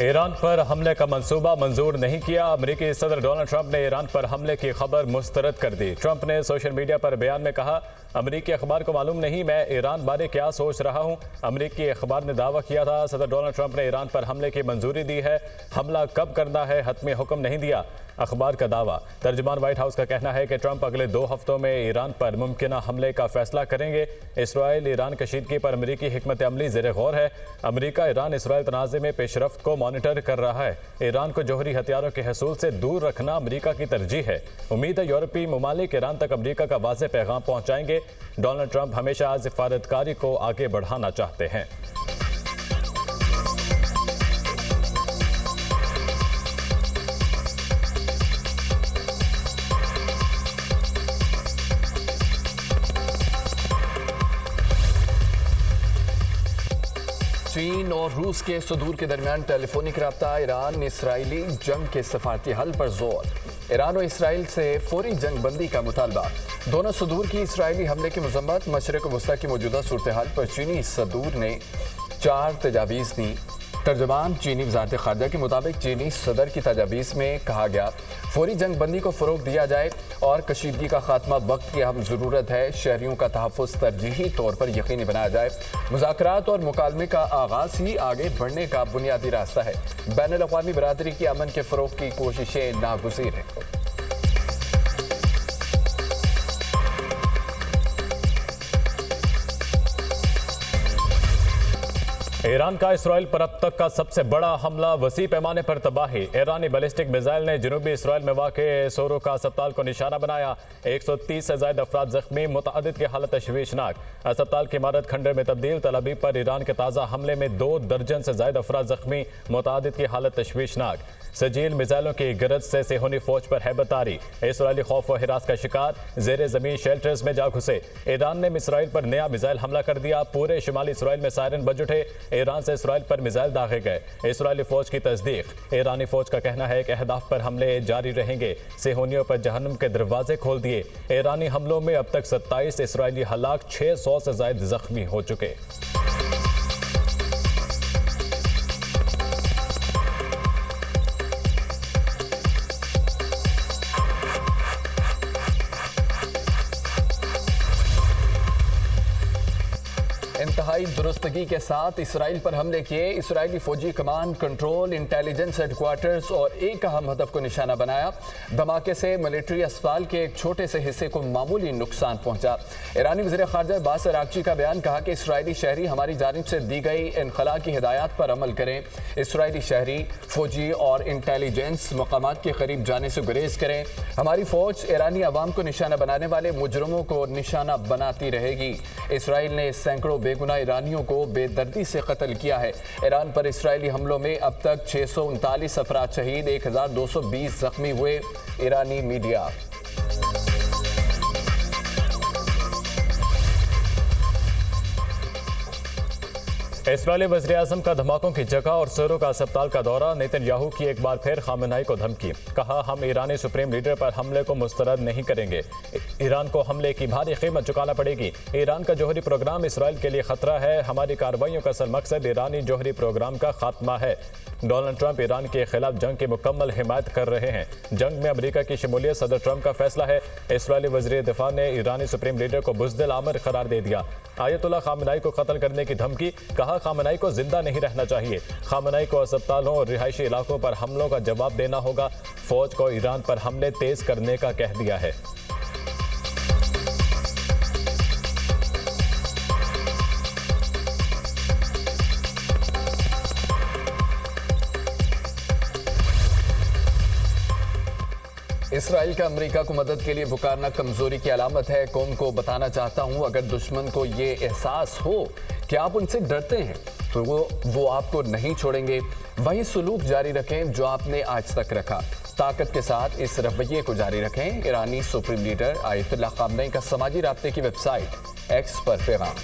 Iran पर हमले का मंसूबा मंजूर नहीं किया। अमेरिकी सदर डोनाल्ड ट्रंप ने ईरान पर हमले की खबर मुस्तरद कर दी। ट्रंप ने सोशल मीडिया पर बयान में कहा, अमेरिकी अखबार को मालूम नहीं मैं ईरान बारे क्या सोच रहा हूं। अमेरिकी अखबार ने दावा किया था सदर डोनाल्ड ट्रंप ने ईरान पर हमले की मंजूरी दी है, हमला कब करना है हतमी हुक्म नहीं दिया। अखबार का दावा। तर्जुमान व्हाइट हाउस का कहना है कि ट्रंप अगले 2 हफ्तों में ईरान पर मुमकिन हमले का फैसला करेंगे। इसराइल ईरान कशीदगी पर अमेरिकी हिकमत अमली ज़ेर गौर है। अमेरिका ईरान इसराइल तनाज़े में पेशरफ्त को मॉनिटर कर रहा है। ईरान को जौहरी हथियारों के हसूल से दूर रखना अमेरिका की तरजीह है। उम्मीद है यूरोपीय ममालिक ईरान तक अमेरिका का वाज़ेह पैगाम पहुँचाएंगे। डोनाल्ड ट्रंप हमेशा सिफारतकारी को आगे बढ़ाना चाहते हैं। चीन और रूस के सुदूर के दरमियान टेलीफोनिक रब्ता। ईरान इसराइली जंग के सफारती हल पर जोर। ईरान और इसराइल से फौरी जंग बंदी का मुतालबा। दोनों सुदूर की इसराइली हमले की मजम्मत। मशरिक वस्ता की मौजूदा सूरत हाल पर चीनी सदूर ने 4 तजावीज़ दी। तर्जुमान चीनी वज़ारत ख़ारजा के मुताबिक चीनी सदर की तजावीज़ में कहा गया फौरी जंग बंदी को फ़रोग़ दिया जाए और कशीदगी का खात्मा वक्त की अहम ज़रूरत है। शहरियों का तहफ़्फ़ुज़ तरजीही तौर पर यकीनी बनाया जाए। मुज़ाकरात और मुकालमे का आगाज़ ही आगे बढ़ने का बुनियादी रास्ता है। बैनुल-अक़वामी बरादरी की अमन के फ़रोग़ की कोशिशें नागुज़ीर हैं। ईरान का इसराइल पर अब तक का सबसे बड़ा हमला, वसी पैमाने पर तबाही। ईरानी बैलिस्टिक मिसाइल ने जनूबी इसराइल में वाक़ सोरो का अस्पताल को निशाना बनाया। 130 से ज़ायद अफराद जख्मी, मुतअद्दिद की हालत तशवीशनाक। अस्पताल की इमारत खंडर में तब्दील। तल अवीव पर ईरान के ताज़ा हमले में 2 दर्जन से ज़ायद अफराद जख्मी, मुतअद्दिद की हालत तशवीशनाक। सजील मिसाइलों की गिरज से सेहूनी फौज पर हैबत तारी। इसराइली खौफ व हिरास का शिकार, ज़ेरे ज़मीन शेल्टर्स में जा घुसे। ईरान ने इसराइल पर नया मिसाइल हमला कर दिया। पूरे शुमाली इसराइल में सायरन बज उठे। ईरान से इसराइल पर मिसाइल दागे गए। इसराइली फौज की तस्दीक। ईरानी फौज का कहना है कि अहदाफ पर हमले जारी रहेंगे। सेहूनियों पर जहन्नुम के दरवाजे खोल दिए। ईरानी हमलों में अब तक 27 इसराइली हलाक, 600 से ज़ायद जख्मी हो चुके। इंतहाई दुरुस्तगी के साथ इसराइल पर हमले किए। इसराइली फौजी कमांड कंट्रोल, इंटेलिजेंस हेडक्वार्टर्स और एक अहम हदफ को निशाना बनाया। धमाके से मिलिट्री अस्पताल के एक छोटे से हिस्से को मामूली नुकसान पहुंचा। ईरानी वज़ीर ख़ारजा अब्बास अराग़ची का बयान। कहा कि इसराइली शहरी हमारी जानिब से दी गई इनखला की हिदायत पर अमल करें। इसराइली शहरी फौजी और इंटेलिजेंस मकामात के करीब जाने से गुरेज करें। हमारी फौज ईरानी अवाम को निशाना बनाने वाले मुजरमों को निशाना बनाती रहेगी। इसराइल ने सैकड़ों बेगुनाह ईरानियों को बेदर्दी से कत्ल किया है। ईरान पर इसराइली हमलों में अब तक 639 अफराद शहीद, 1220 जख्मी हुए। ईरानी मीडिया। इसराइली वज़ीर-ए-आज़म का धमाकों की जगह और सोरो का अस्पताल का दौरा। नेतन्याहू की एक बार फिर खामेनेई को धमकी। कहा, हम ईरानी सुप्रीम लीडर पर हमले को मुस्तरद नहीं करेंगे। ईरान को हमले की भारी कीमत चुकाना पड़ेगी। ईरान का जौहरी प्रोग्राम इसराइल के लिए खतरा है। हमारी कार्रवाइयों का असल मकसद ईरानी जौहरी प्रोग्राम का खात्मा है। डोनाल्ड ट्रंप ईरान के खिलाफ जंग की मुकम्मल हिमायत कर रहे हैं। जंग में अमेरिका की शमूलियत सदर ट्रंप का फैसला है। इसराइली वज़ीर दिफा ने ईरानी सुप्रीम लीडर को बुज़दिल आमिर करार दे दिया। आयतुल्लाह खामेनेई को कत्ल करने की धमकी। कहा, खामेनेई को जिंदा नहीं रहना चाहिए। खामेनेई को अस्पतालों और रिहायशी इलाकों पर हमलों का जवाब देना होगा। फौज को ईरान पर हमले तेज करने का कह दिया है। इसराइल का अमेरिका को मदद के लिए पुकारना कमजोरी की अलामत है। कौम को बताना चाहता हूं, अगर दुश्मन को ये एहसास हो कि आप उनसे डरते हैं तो वो आपको नहीं छोड़ेंगे। वही सलूक जारी रखें जो आपने आज तक रखा। ताकत के साथ इस रवैये को जारी रखें। ईरानी सुप्रीम लीडर आयतुल्लाह खामेनेई का समाजी राब्ते की वेबसाइट एक्स पर पैगाम।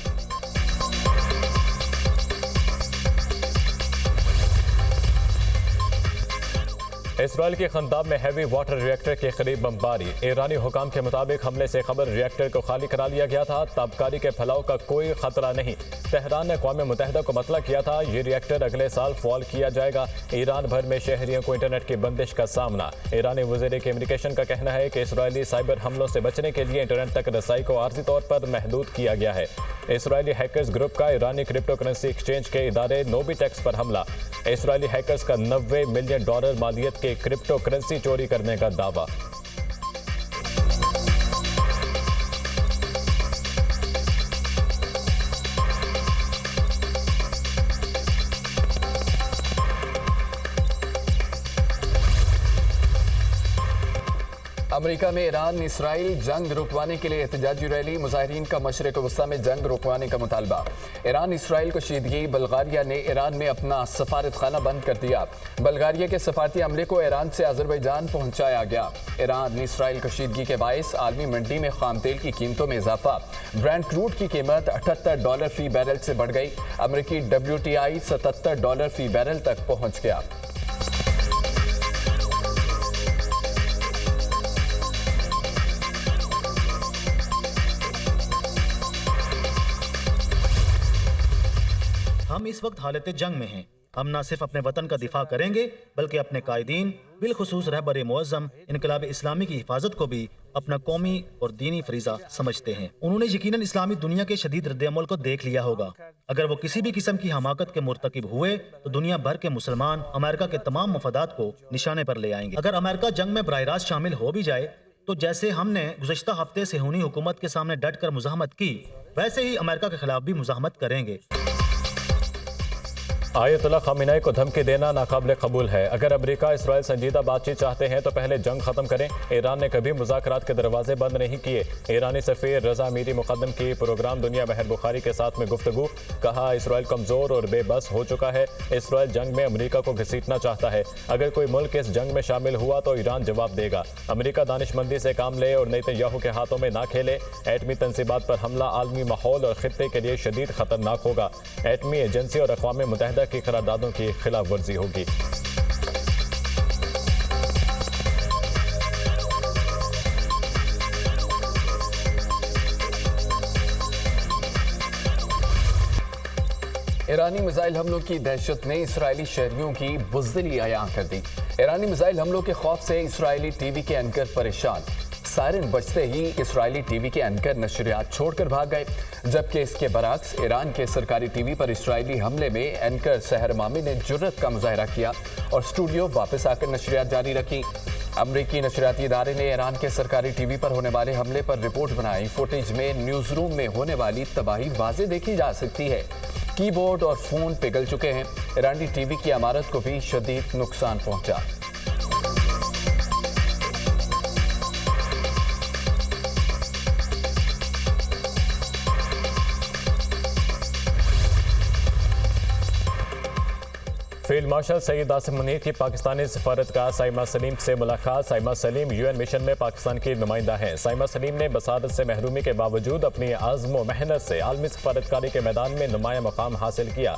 इसराइल के खंदाब में हैवी वाटर रिएक्टर के करीब बमबारी। ईरानी हुकाम के मुताबिक हमले से खबर रिएक्टर को खाली करा लिया गया था। ताबकारी के फैलाव का कोई खतरा नहीं। तेहरान ने अक़वाम मुत्तहिदा को मतला किया था ये रिएक्टर अगले साल फॉल किया जाएगा। ईरान भर में शहरियों को इंटरनेट की बंदिश का सामना। ईरानी वज़ीर कम्युनिकेशन का कहना है कि इसराइली साइबर हमलों से बचने के लिए इंटरनेट तक रसाई को आर्जी तौर पर महदूद किया गया है। इसराइली हैकर्स ग्रुप का ईरानी क्रिप्टो करेंसी एक्सचेंज के इदारे नोबिटेक्स पर हमला। इसराइली हैकर्स का $90 मिलियन मालियत के क्रिप्टो करेंसी चोरी करने का दावा। अमेरिका में ईरान इसराइल जंग रुकवाने के लिए एहतजाजी रैली। मुजाहिरीन का मशरिक वस्ता में जंग रुकवाने का मुतालबा। ईरान इसराइल को शीदगी। बल्गारिया ने ईरान में अपना सफारत खाना बंद कर दिया। बल्गारिया के सफारती अमले को ईरान से अजरबैजान पहुंचाया गया। ईरान इसराइल कशीदगी के बायस आलमी मंडी में खाम तेल की कीमतों में इजाफा। ब्रेंट क्रूड की कीमत $78 फी बैरल से बढ़ गई। अमरीकी WTI $77 फी बैरल तक पहुंच गया। हम इस वक्त हालत जंग में हैं। हम न सिर्फ अपने वतन का दिफा करेंगे बल्कि अपने कायदीन बिलखुसूस रहबर मुअज़्ज़म इनकलाब इस्लामी की हिफाजत को भी अपना कौमी और दीनी फरीज़ा समझते हैं। उन्होंने यकीनन इस्लामी दुनिया के शदीद रद्द-ए-अमल को देख लिया होगा। अगर वो किसी भी किस्म की हमाकत के मुर्तकिब हुए तो दुनिया भर के मुसलमान अमेरिका के तमाम मफादात को निशाने पर ले आएंगे। अगर अमेरिका जंग में बराह रास्त शामिल हो भी जाए तो जैसे हमने गुज़श्ता हफ्ते सेहूनी हुकूमत के सामने डट कर मुज़ाहमत की, वैसे ही अमेरिका के खिलाफ भी मुज़ाहमत करेंगे। आयतुल्लाह ख़ामेनी को धमकी देना नाकाबिल कबूल है। अगर अमेरिका इसराइल संजीदा बातचीत चाहते हैं तो पहले जंग खत्म करें। ईरान ने कभी मुज़ाकरात के दरवाजे बंद नहीं किए। ईरानी सफ़ीर रज़ा मीरी मुक़द्दम की प्रोग्राम दुनिया महर बुखारी के साथ में गुफ्तगू। कहा इसराइल कमज़ोर और बेबस हो चुका है। इसराइल जंग में अमेरिका को घसीटना चाहता है। अगर कोई मुल्क इस जंग में शामिल हुआ तो ईरान जवाब देगा। अमेरिका दानिशमंदी से काम ले और नेतन्याहू के हाथों में ना खेले। एटमी तंसीबात पर हमला आलमी माहौल और खित्ते के लिए शदीद खतरनाक होगा। एटमी एजेंसी और अक़वाम मुत्तहिदा की करारदादों की खिलाफ वर्जी होगी। ईरानी मिसाइल हमलों की दहशत ने इसराइली शहरियों की बुज़दिली अयां कर दी। ईरानी मिसाइल हमलों के खौफ से इसराइली टीवी के एंकर परेशान। सायरन बजते ही इसराइली टीवी के एंकर नशरियात छोड़कर भाग गए, जबकि इसके बरक्स ईरान के सरकारी टीवी पर इसराइली हमले में एंकर सहर मामी ने जुर्रत का मुजाहरा किया और स्टूडियो वापस आकर नशरियात जारी रखी। अमरीकी नशरियाती इदारे ने ईरान के सरकारी टीवी पर होने वाले हमले पर रिपोर्ट बनाई। फुटेज में न्यूज़ रूम में होने वाली तबाही वाज़े देखी जा सकती है। कीबोर्ड और फ़ोन पिघल चुके हैं। ईरानी टीवी की इमारत को भी शदीद नुकसान पहुंचा। फील्ड मार्शल सईद आसिम मुनीर की पाकिस्तानी सफारतकार साइमा सलीम से मुलाकात। साइमा सलीम UN मिशन में पाकिस्तान की नुमाइंदा हैं। साइमा सलीम ने बसादत से महरूमी के बावजूद अपनी आज़्म व मेहनत से आलमी सफारतकारी के मैदान में नुमाया मकाम हासिल किया।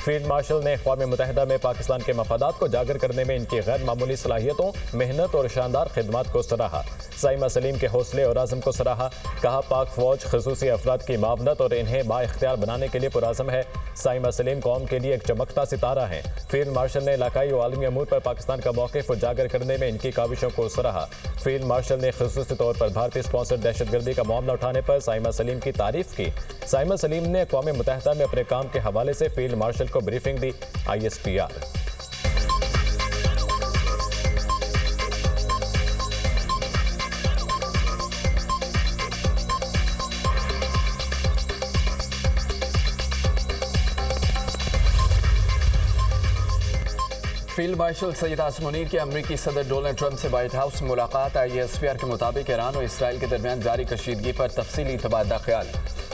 फील्ड मार्शल ने अक़वाम मुत्तहिदा में पाकिस्तान के मफादात को जागर करने में इनकी गैर मामूली सलाहियतों, मेहनत और शानदार खिदमत को सराहा। साइमा सलीम के हौसले और आज़म को सराहा। कहा पाक फौज खसूसी अफराद की मावनत और इन्हें बाइख्तियार बनाने के लिए पुराज़म है। साइमा सलीम कौम के लिए एक चमकता सितारा हैं। फील्ड मार्शल ने इलाकाई और आलमी अमूर पर पाकिस्तान का मौक़िफ़ उजागर करने में इनकी काविशों को सराहा। फील्ड मार्शल ने खसूसी तौर पर भारतीय स्पॉन्सर दहशतगर्दी का मामला उठाने पर साइमा सलीम की तारीफ की। साइमा सलीम ने अक़वाम मुत्तहिदा में अपने काम के हवाले से फील्ड मार्शल को ब्रीफिंग दी। ISPR field marshal Saeed Asim Munir की अमरीकी सदर डोनाल्ड ट्रंप से व्हाइट हाउस मुलाकात। ISPR के मुताबिक ईरान और इसराइल के दरमियान जारी कशीदगी पर तफसीली तबादला ख्याल।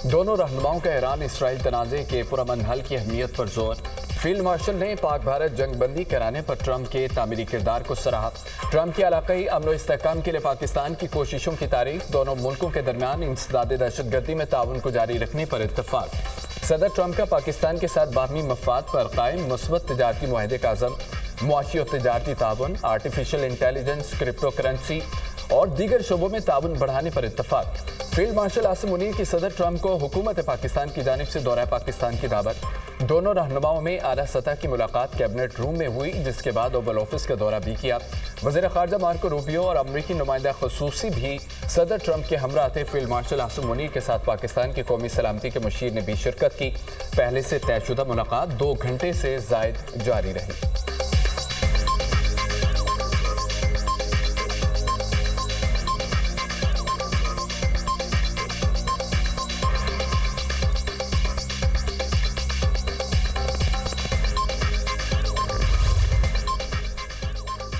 दोनों रहनुमाओं का ईरान इसराइल तनाज़े के पुरअमन हल की अहमियत पर जोर। फील्ड मार्शल ने पाक भारत जंगबंदी कराने पर ट्रंप के तामीरी किरदार को सराहा। ट्रंप की इलाकाई अमन व इस्तेहकाम के लिए पाकिस्तान की कोशिशों की तारीफ। दोनों मुल्कों के दरमियान इंसदाद दहशतगर्दी में ताउन को जारी रखने पर इत्तफाक। सदर ट्रंप का पाकिस्तान के साथ बाहमी मफाद पर कायम मुस्बत तिजारती मुआहदे का अज़म। मुआशी और तिजारती ताउन, आर्टिफिशियल इंटेलिजेंस, क्रिप्टो करेंसी और दीगर शोबों में ताउन बढ़ाने पर इत्तफाक। फील्ड मार्शल आसिम मुनीर की सदर ट्रंप को हुकूमत पाकिस्तान की जानिब से दौरा पाकिस्तान की दावत। दोनों रहनुमाओं में आला सतह की मुलाकात कैबिनेट रूम में हुई, जिसके बाद ओवल ऑफिस का दौरा भी किया। वज़ीर ख़ारजा मार्को रूबियो और अमरीकी नुमाइंदा ख़ुसूसी भी सदर ट्रंप के हमरा थे। फील्ड मार्शल आसिम मुनीर के साथ पाकिस्तान की कौमी सलामती के मुशीर ने भी शिरकत की। पहले से तयशुदा मुलाकात 2 घंटे से ज़ायद जारी रही।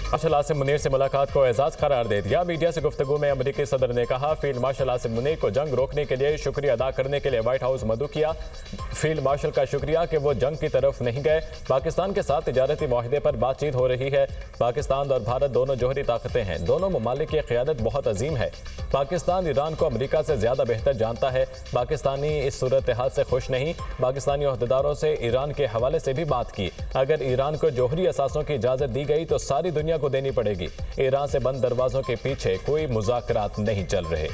मार्शल आसिम मुनीर से मुलाकात को एजाज करार दे दिया। मीडिया से गुफ्तगू में अमरीकी सदर ने कहा, फील्ड मार्शल आसिम मुनीर को जंग रोकने के लिए शुक्रिया अदा करने के लिए व्हाइट हाउस मदऊ किया। फील्ड मार्शल का शुक्रिया कि वो जंग की तरफ नहीं गए। पाकिस्तान के साथ तिजारती माहदे पर बातचीत हो रही है। पाकिस्तान और भारत दोनों जोहरी ताकतें हैं। दोनों ममालिक की क़यादत बहुत अजीम है। पाकिस्तान ईरान को अमरीका से ज़्यादा बेहतर जानता है। पाकिस्तानी इस सूरत हाल से खुश नहीं। पाकिस्तानी अहदेदारों से ईरान के हवाले से भी बात की। अगर ईरान को जोहरी असासों की इजाज़त दी गई तो सारी दुनिया को देनी पड़ेगी। ईरान से बंद दरवाजों के पीछे कोई मुज़ाकरात नहीं चल रहे।